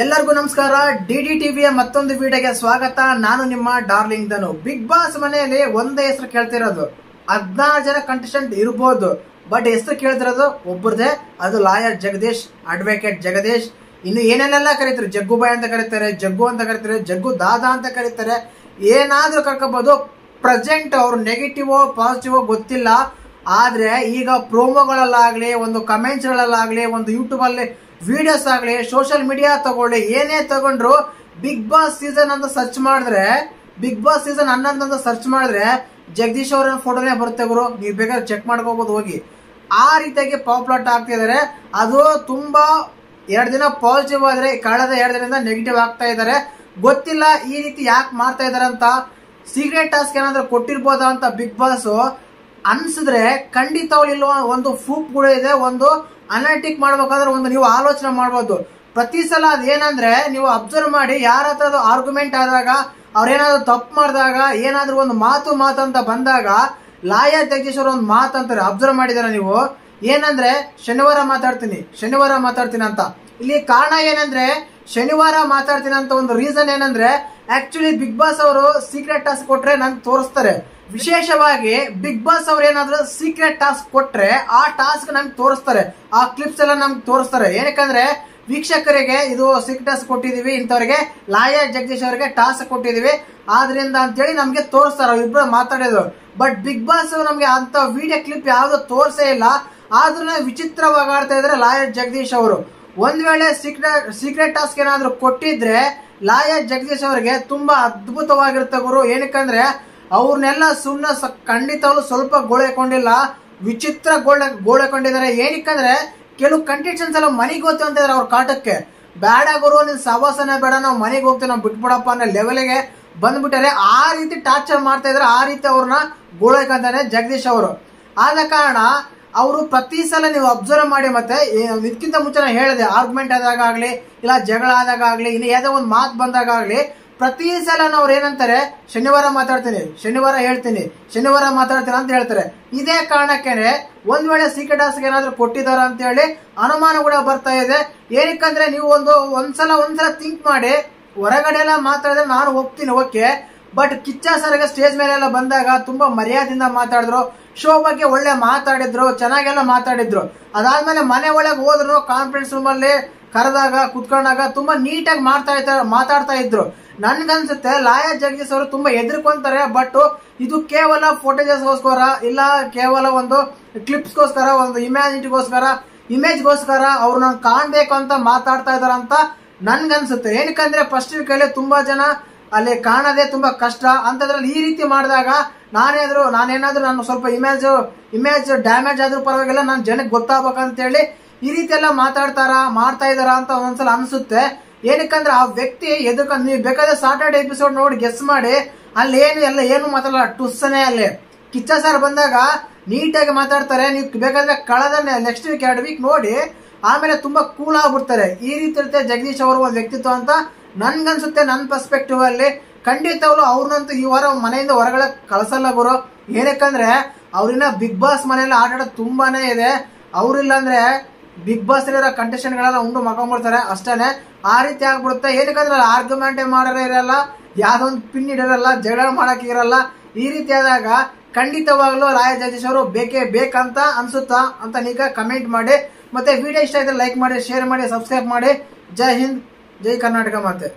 ಎಲ್ಲರಿಗೂ ನಮಸ್ಕಾರ. ಡಿಡಿ ಟಿವಿಯ ಮತ್ತೊಂದು ವಿಡಿಯೋಗೆ ಸ್ವಾಗತ. ನಾನು ನಿಮ್ಮ ಡಾರ್ಲಿಂಗ್ ಧನು. ಬಿಗ್ ಬಾಸ್ ಮನೆಯಲ್ಲಿ ಒಂದೇ ಹೆಸರು ಕೇಳ್ತಿರೋದು. 16 ಜನ ಕಂಟೆಸ್ಟೆಂಟ್ ಇರಬಹುದು, ಬಟ್ ಹೆಸರು ಕೇಳ್ತಿರೋದು ಒಬ್ಬರದೇ. ಅದು ಲಾಯರ್ ಜಗದೀಶ್, ಅಡ್ವೊಕೇಟ್ ಜಗದೀಶ್. ಇನ್ನು ಏನೇನೆಲ್ಲ ಕರೀತಾರೆ, ಜಗ್ಗುಬಾಯ್ ಅಂತ ಕರೀತಾರೆ, ಜಗ್ಗು ಅಂತ ಕರೀತಾರೆ, ಜಗ್ಗು ದಾದಾ ಅಂತ ಕರೀತಾರೆ. ಏನಾದ್ರೂ ಕರ್ಕೋಬಹುದು. ಪ್ರೆಸೆಂಟ್ ಅವ್ರು ನೆಗೆಟಿವ್ ಪಾಸಿಟಿವ್ ಗೊತ್ತಿಲ್ಲ. ಆದ್ರೆ ಈಗ ಪ್ರೋಮೋಗಳಲ್ಲಾಗ್ಲಿ, ಒಂದು ಕಮೆಂಟ್ಸ್ ಗಳಲ್ಲಾಗ್ಲಿ, ಒಂದು ಯೂಟ್ಯೂಬ್ ಅಲ್ಲಿ ವಿಡಿಯೋಸ್ ಆಗ್ಲಿ, ಸೋಷಿಯಲ್ ಮೀಡಿಯಾ ತಗೊಳ್ಳಿ, ಏನೇ ತಗೊಂಡ್ರು ಬಿಗ್ ಬಾಸ್ ಸೀಸನ್ ಅಂತ ಸರ್ಚ್ ಮಾಡಿದ್ರೆ, ಬಿಗ್ ಬಾಸ್ ಸೀಸನ್ 11 ಅಂತ ಸರ್ಚ್ ಮಾಡಿದ್ರೆ ಜಗದೀಶ್ ಅವರ ಫೋಟೋನೇ ಬರುತ್ತೆ ಗುರು. ನೀವು ಬೇಕಾದ್ರೆ ಚೆಕ್ ಮಾಡ್ಕೋಬಹುದು ಹೋಗಿ. ಆ ರೀತಿಯಾಗಿ ಪಾಪ್ಯುಲರ್ ಆಗ್ತಿದ್ದಾರೆ. ಅದು ತುಂಬಾ 2 ದಿನ ಪಾಸಿಟಿವ್ ಆದ್ರೆ ಕಳೆದ 2 ದಿನದಿಂದ ನೆಗೆಟಿವ್ ಆಗ್ತಾ ಇದ್ದಾರೆ. ಗೊತ್ತಿಲ್ಲ ಈ ರೀತಿ ಯಾಕೆ ಮಾಡ್ತಾ ಇದಾರೆ ಅಂತ. ಸೀಕ್ರೆಟ್ ಟಾಸ್ಕ್ ಏನಾದ್ರೂ ಕೊಟ್ಟಿರ್ಬೋದಾ ಅಂತ ಬಿಗ್ ಬಾಸ್ ಅನ್ಸಿದ್ರೆ ಖಂಡಿತವಾಗ್ಲೂ ಇಲ್ವ ಒಂದು ಪ್ರೂಫ್ ಕೂಡ ಇದೆ. ಒಂದು ಅನಾಲಿಟಿಕ್ ಮಾಡ್ಬೇಕಾದ್ರೆ ಒಂದು ನೀವು ಆಲೋಚನೆ ಮಾಡಬಹುದು. ಪ್ರತಿ ಸಲ ಅದೇನಂದ್ರೆ ನೀವು ಅಬ್ಸರ್ವ್ ಮಾಡಿ, ಯಾರ ಹತ್ರ ಆರ್ಗ್ಯುಮೆಂಟ್ ಆದಾಗ, ಅವ್ರೇನಾದ್ರು ತಪ್ಪು ಮಾಡಿದಾಗ, ಏನಾದ್ರೂ ಒಂದು ಮಾತು ಅಂತ ಬಂದಾಗ ಲಾಯರ್ ಜಗದೀಶ್ ಅವರು ಒಂದು ಮಾತು ಅಂತಾರೆ. ಅಬ್ಸರ್ವ್ ಮಾಡಿದಾರ ನೀವು? ಏನಂದ್ರೆ ಶನಿವಾರ ಮಾತಾಡ್ತೀನಿ ಅಂತ. ಇಲ್ಲಿ ಕಾರಣ ಏನಂದ್ರೆ ಶನಿವಾರ ಮಾತಾಡ್ತೀನಿ ಅಂತ ಒಂದು ರೀಸನ್ ಏನಂದ್ರೆ, ಆಕ್ಚುಲಿ ಬಿಗ್ ಬಾಸ್ ಅವರು ಸೀಕ್ರೆಟ್ ಟಾಸ್ಕ್ ಕೊಟ್ರೆ ನಂಗೆ ತೋರಿಸ್ತಾರೆ. ವಿಶೇಷವಾಗಿ ಬಿಗ್ ಬಾಸ್ ಅವ್ರು ಏನಾದ್ರು ಸೀಕ್ರೆಟ್ ಟಾಸ್ಕ್ ಕೊಟ್ರೆ ಆ ಟಾಸ್ಕ್ ನಮ್ಗೆ ತೋರಿಸ್ತಾರೆ, ಆ ಕ್ಲಿಪ್ಸ್ ಎಲ್ಲ ನಮ್ಗೆ ತೋರಿಸ್ತಾರೆ. ಏನಕ್ಕಂದ್ರೆ ವೀಕ್ಷಕರಿಗೆ ಇದು ಸೀಕ್ರೆಟ್ ಟಾಸ್ಕ್ ಕೊಟ್ಟಿದೀವಿ, ಇಂಥವ್ರಿಗೆ ಲಾಯರ್ ಜಗದೀಶ್ ಅವರಿಗೆ ಟಾಸ್ಕ್ ಕೊಟ್ಟಿದೀವಿ, ಆದ್ರಿಂದ ಅಂತೇಳಿ ನಮ್ಗೆ ತೋರಿಸ್ತಾರೆ ಇಬ್ರು ಮಾತಾಡೋದು. ಬಟ್ ಬಿಗ್ ಬಾಸ್ ನಮ್ಗೆ ಅಂತ ವಿಡಿಯೋ ಕ್ಲಿಪ್ ಯಾವ್ದು ತೋರಿಸೇ ಇಲ್ಲ. ಆದ್ರೂ ವಿಚಿತ್ರವಾಗಿ ಆಡ್ತಾ ಇದ್ರೆ ಲಾಯರ್ ಜಗದೀಶ್ ಅವರು. ಒಂದ್ ವೇಳೆ ಸೀಕ್ರೆಟ್ ಟಾಸ್ಕ್ ಏನಾದ್ರು ಕೊಟ್ಟಿದ್ರೆ ಲಾಯರ್ ಜಗದೀಶ್ ಅವರಿಗೆ ತುಂಬಾ ಅದ್ಭುತವಾಗಿರುತ್ತೆ ಗುರು. ಏನಕ್ಕಂದ್ರೆ ಅವ್ರನ್ನೆಲ್ಲ ಸುಮ್ಮನೆ ಖಂಡಿತವಾಗ್ಲೂ ಸ್ವಲ್ಪ ಗೋಳೆಕೊಂಡಿಲ್ಲ, ವಿಚಿತ್ರ ಗೋಳೆಕೊಂಡಿದ್ದಾರೆ. ಏನಕ್ಕಂದ್ರೆ ಕೆಲವು ಕಂಡೀಷನ್ಸ್ ಎಲ್ಲ ಮನೆಗೆ ಹೋಗ್ತೀವಿ ಅಂತ ಇದಾರೆ ಅವ್ರ ಕಾಟಕ್ಕೆ. ಬೇಡ ಗುರು, ನಿನ್ ಸವಾಸನೆ ಬೇಡ, ನಾವು ಮನೆಗೆ ಹೋಗ್ತೀವಿ, ನಾವು ಬಿಟ್ಬಿಡಪ್ಪ ಅನ್ನೋ ಲೆವೆಲ್ಗೆ ಬಂದ್ಬಿಟ್ಟಾರೆ. ಆ ರೀತಿ ಟಾರ್ಚರ್ ಮಾಡ್ತಾ ಇದಾರೆ, ಆ ರೀತಿ ಅವ್ರನ್ನ ಗೋಳೆಕೊಂತಾರೆ ಜಗದೀಶ್ ಅವರು. ಆದ ಕಾರಣ ಅವರು ಪ್ರತಿ ಸಲ ನೀವು ಅಬ್ಸರ್ವ್ ಮಾಡಿ, ಮತ್ತೆ ಇದಕ್ಕಿಂತ ಮುಂಚೆ ಹೇಳಿದೆ, ಆರ್ಗ್ಯುಮೆಂಟ್ ಆದಾಗ ಆಗ್ಲಿ, ಇಲ್ಲ ಜಗಳ ಆದಾಗ ಆಗ್ಲಿ, ಇನ್ನು ಯಾವುದೋ ಒಂದು ಮಾತು ಬಂದಾಗ ಆಗ್ಲಿ, ಪ್ರತಿ ಸಲ ಅವ್ರು ಏನಂತಾರೆ, ಶನಿವಾರ ಮಾತಾಡ್ತೀನಿ ಅಂತ ಹೇಳ್ತಾರೆ. ಇದೇ ಕಾರಣಕ್ಕೇನೆ ಒಂದ್ ವೇಳೆ ಸೀಕ್ರೆಟ್ ಟಾಸ್ಕ್ ಏನಾದ್ರು ಕೊಟ್ಟಿದಾರ ಅಂತ ಹೇಳಿ ಅನುಮಾನ ಕೂಡ ಬರ್ತಾ ಇದೆ. ಏನಕ್ಕಂದ್ರೆ ನೀವು ಒಂದ್ಸಲ ಥಿಂಕ್ ಮಾಡಿ, ಹೊರಗಡೆ ಎಲ್ಲ ಮಾತಾಡಿದ್ರೆ ನಾನು ಹೋಗ್ತೀನಿ, ಓಕೆ. ಬಟ್ ಕಿಚ್ಚ ಸರ್ಗೆ ಸ್ಟೇಜ್ ಮೇಲೆಲ್ಲ ಬಂದಾಗ ತುಂಬಾ ಮರ್ಯಾದೆಯಿಂದ ಮಾತಾಡಿದ್ರು, ಶೋ ಬಗ್ಗೆ ಒಳ್ಳೆ ಮಾತಾಡಿದ್ರು, ಚೆನ್ನಾಗೆಲ್ಲ ಮಾತಾಡಿದ್ರು. ಅದಾದ್ಮೇಲೆ ಮನೆ ಒಳಗೆ ಹೋದ್ರು, ಕಾನ್ಫರೆನ್ಸ್ ರೂಮ್ ಅಲ್ಲಿ ಕರೆದಾಗ ಕುತ್ಕೊಂಡಾಗ ತುಂಬಾ ನೀಟಾಗಿ ಮಾತಾಡ್ತಾ ಇದ್ರು. ನನ್ಗನ್ಸುತ್ತೆ ಲಾಯರ್ ಜಗದೀಶ್ ಅವರು ತುಂಬಾ ಎದುರ್ಕೊಂತಾರೆ. ಬಟ್ ಇದು ಕೇವಲ ಫೋಟೇಜಸ್ಗೋಸ್ಕರ, ಇಲ್ಲ ಕೇವಲ ಒಂದು ಕ್ಲಿಪ್ಸ್ಗೋಸ್ಕರ, ಒಂದು ಇಮೇಜ್ಗೋಸ್ಕರ ಅವ್ರು ನಾನು ಕಾಣ್ಬೇಕು ಅಂತ ಮಾತಾಡ್ತಾ ಇದಾರ ಅಂತ ನನ್ಗನ್ಸುತ್ತೆ. ಏನಕ್ಕಂದ್ರೆ ಫಸ್ಟ್ ಕೈಲಿ ತುಂಬಾ ಜನ ಅಲ್ಲಿ ಕಾಣೋದೇ ತುಂಬಾ ಕಷ್ಟ. ಅಂತದ್ರಲ್ಲಿ ಈ ರೀತಿ ಮಾಡಿದಾಗ ನಾನೇನಾದ್ರೂ ನಾನು ಸ್ವಲ್ಪ ಇಮೇಜ್ ಡ್ಯಾಮೇಜ್ ಆದ್ರೂ ಪರವಾಗಿಲ್ಲ, ನಾನು ಜನಕ್ಕೆ ಗೊತ್ತಾಗಬೇಕಂತ ಹೇಳಿ ಈ ರೀತಿ ಎಲ್ಲ ಮಾಡ್ತಾ ಇದಾರ ಅಂತ ಒಂದೊಂದ್ಸಲ ಅನ್ಸುತ್ತೆ. ಏನಕ್ಕಂದ್ರೆ ಆ ವ್ಯಕ್ತಿ ಎದುರ್ಕೊಂಡು ನೀವು ಬೇಕಾದ್ರೆ ಸಾಟರ್ಡೆ ಎಪಿಸೋಡ್ ನೋಡಿ ಗೆಸ್ ಮಾಡಿ, ಅಲ್ಲಿ ಏನು ಮಾತಾಡಲ್ಲ, ಟುಸ್ಸನೆ. ಅಲ್ಲಿ ಕಿಚ್ಚ ಸರ್ ಬಂದಾಗ ನೀಟಾಗಿ ಮಾತಾಡ್ತಾರೆ. ನೀವು ಬೇಕಾದ್ರೆ ಕಳೆದ ನೆಕ್ಸ್ಟ್ ವೀಕ್ 2 ವೀಕ್ ನೋಡಿ ಆಮೇಲೆ ತುಂಬಾ ಕೂಲ್ ಆಗ್ಬಿಡ್ತಾರೆ. ಈ ರೀತಿ ಇರುತ್ತೆ ಜಗದೀಶ್ ಅವರು ಒಂದು ವ್ಯಕ್ತಿತ್ವ ಅಂತ ನನ್ಗನ್ಸುತ್ತೆ. ನನ್ನ ಪರ್ಸ್ಪೆಕ್ಟಿವ್ ಅಲ್ಲಿ ಖಂಡಿತವಳು ಅವ್ರನ್ನಂತೂ ಈ ವಾರ ಮನೆಯಿಂದ ಹೊರಗಡೆ ಕಳ್ಸಲ್ಲ ಗುರು. ಏನಕ್ಕಂದ್ರೆ ಅವ್ರಿನ್ನ ಬಿಗ್ ಬಾಸ್ ಮನೆಯಲ್ಲಿ ಆಟಾಡೋದು ತುಂಬಾನೇ ಇದೆ. ಅವ್ರಿಲ್ಲ ಅಂದ್ರೆ ಬಿಗ್ ಬಾಸ್ ಇರೋ ಕಂಟೆಸ್ಟೆಂಟ್ ಗಳೆಲ್ಲ ಉಂಡು ಮಕೊಂಡ್ಬಿಡ್ತಾರೆ ಅಷ್ಟೇನೆ. ಆ ರೀತಿ ಆಗ್ಬಿಡುತ್ತೆ. ಏನಕ್ಕಂದ್ರೆ ಆರ್ಗ್ಯುಮೆಂಟ್ ಮಾಡೋರೇ ಇರಲ್ಲ, ಯಾವ್ದೊಂದು ಪಿನ್ ಇಡರಲ್ಲ, ಜಗಳ ಮಾಡಕ್ ಇರಲ್ಲ. ಈ ರೀತಿ ಆದಾಗ ಖಂಡಿತವಾಗ್ಲೂ ಲಾಯರ್ ಜಗದೀಶ್ ಅವರು ಬೇಕಂತ ಅನ್ಸುತ್ತಾ ಅಂತ ನೀಗ ಕಮೆಂಟ್ ಮಾಡಿ. ಮತ್ತೆ ವಿಡಿಯೋ ಇಷ್ಟ ಆಯ್ತು ಲೈಕ್ ಮಾಡಿ, ಶೇರ್ ಮಾಡಿ, ಸಬ್ಸ್ಕ್ರೈಬ್ ಮಾಡಿ. ಜೈ ಹಿಂದ್, ಜೈ ಕರ್ನಾಟಕ ಮಾತೆ.